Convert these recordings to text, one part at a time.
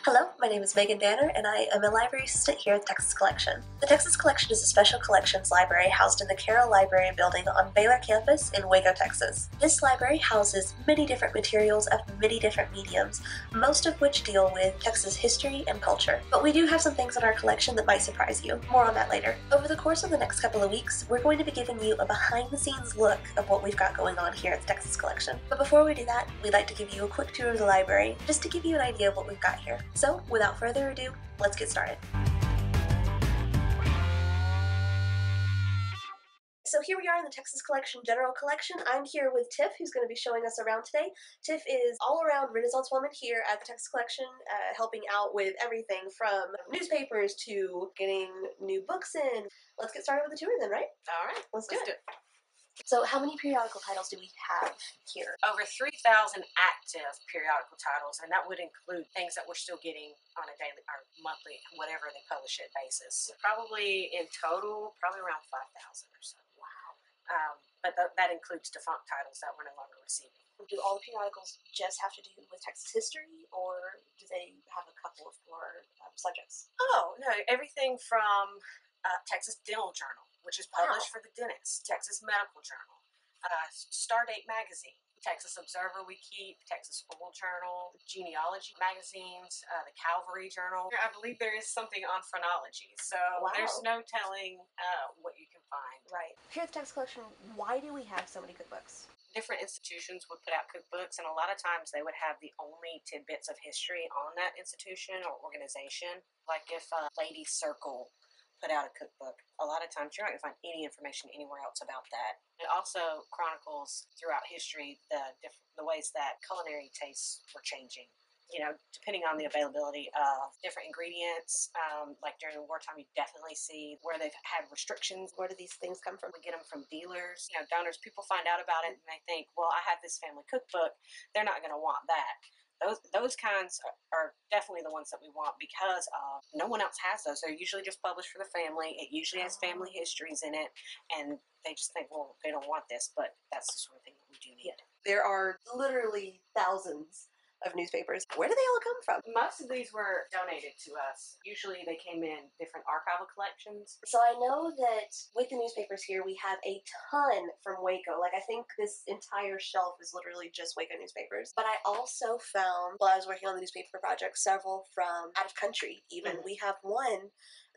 Hello, my name is Megan Danner, and I am a library assistant here at the Texas Collection. The Texas Collection is a special collections library housed in the Carroll Library building on Baylor campus in Waco, Texas. This library houses many different materials of many different mediums, most of which deal with Texas history and culture. But we do have some things in our collection that might surprise you. More on that later. Over the course of the next couple of weeks, we're going to be giving you a behind-the-scenes look of what we've got going on here at the Texas Collection. But before we do that, we'd like to give you a quick tour of the library, just to give you an idea of what we've got here. So, without further ado, let's get started. So here we are in the Texas Collection General Collection. I'm here with Tiff, who's going to be showing us around today. Tiff is all-around Renaissance woman here at the Texas Collection, helping out with everything from newspapers to getting new books in. Let's get started with the tour then, right? All right, Let's do it. So how many periodical titles do we have here? Over 3,000 active periodical titles, and that would include things that we're still getting on a daily or monthly, whatever they publish it basis. Probably in total, around 5,000 or so. Wow. But that includes defunct titles that we're no longer receiving. Do all the periodicals just have to do with Texas history, or do they have a couple of more subjects? Oh, no, everything from Texas Dental Journal, which is published for the dentist, Texas Medical Journal, Stardate Magazine, Texas Observer we keep, Texas Oral Journal, Genealogy magazines, the Calvary Journal. I believe there is something on phrenology, so there's no telling what you can find. Right. Here at the Texas Collection, why do we have so many cookbooks? Different institutions would put out cookbooks, and a lot of times they would have the only tidbits of history on that institution or organization. Like if Ladies Circle put out a cookbook, a lot of times you're not going to find any information anywhere else about that. It also chronicles throughout history the ways that culinary tastes were changing. You know, depending on the availability of different ingredients, like during the wartime, you definitely see where they've had restrictions. Where do these things come from? We get them from dealers, donors. People find out about it and they think, well, I have this family cookbook. They're not going to want that. Those kinds are definitely the ones that we want because no one else has those. They're usually just published for the family. It usually has family histories in it, and they just think, well, they don't want this, but that's the sort of thing that we do need. There are literally thousands of newspapers. Where do they all come from? Most of these were donated to us. Usually they came in different archival collections. So I know that with the newspapers here, we have a ton from Waco. Like, I think this entire shelf is literally just Waco newspapers. But I also found, while I was working on the newspaper project, several from out of country even. We have one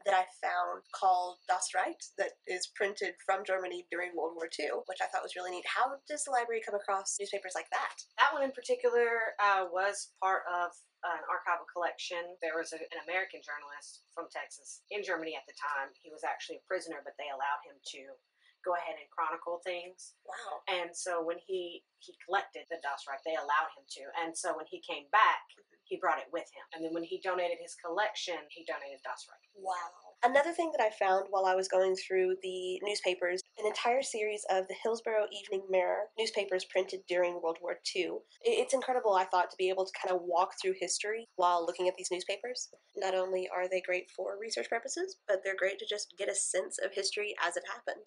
that I found called Das Reich that is printed from Germany during World War II, which I thought was really neat. How does the library come across newspapers like that? That one in particular was part of an archival collection. There was an American journalist from Texas in Germany at the time. He was actually a prisoner, but they allowed him to go ahead and chronicle things. Wow. And so when he collected the Das Reich, they allowed him to. And so when he came back, he brought it with him. And then when he donated his collection, he donated Das Reich. Wow. Another thing that I found while I was going through the newspapers, an entire series of the Hillsborough Evening Mirror newspapers printed during World War II. It's incredible, I thought, to be able to kind of walk through history while looking at these newspapers. Not only are they great for research purposes, but they're great to just get a sense of history as it happened.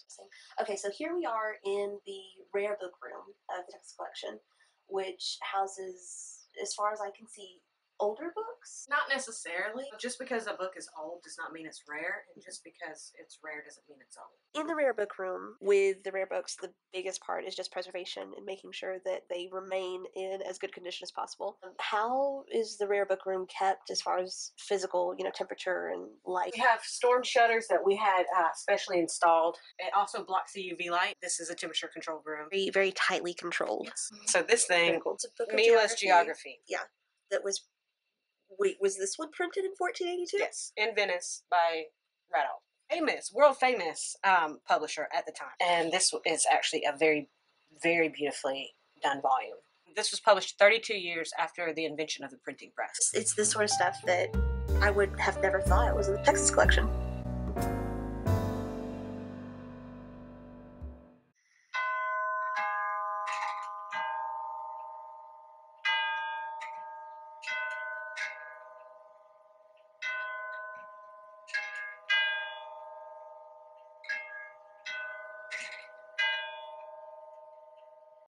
Okay, so here we are in the rare book room of the Texas Collection, which houses, as far as I can see, older books? Not necessarily. Just because a book is old does not mean it's rare, and just because it's rare doesn't mean it's old. In the rare book room, with the rare books, the biggest part is just preservation and making sure that they remain in as good condition as possible. How is the rare book room kept as far as physical, temperature and light? We have storm shutters that we had specially installed. It also blocks the UV light. This is a temperature controlled room. Very, very tightly controlled. Yes. So this thing, cool. Mila's Geography. Yeah, that was. Wait, was this one printed in 1482? Yes, in Venice by Rattle. World famous publisher at the time. And this is actually a very, very beautifully done volume. This was published 32 years after the invention of the printing press. It's this sort of stuff that I would have never thought was in the Texas Collection.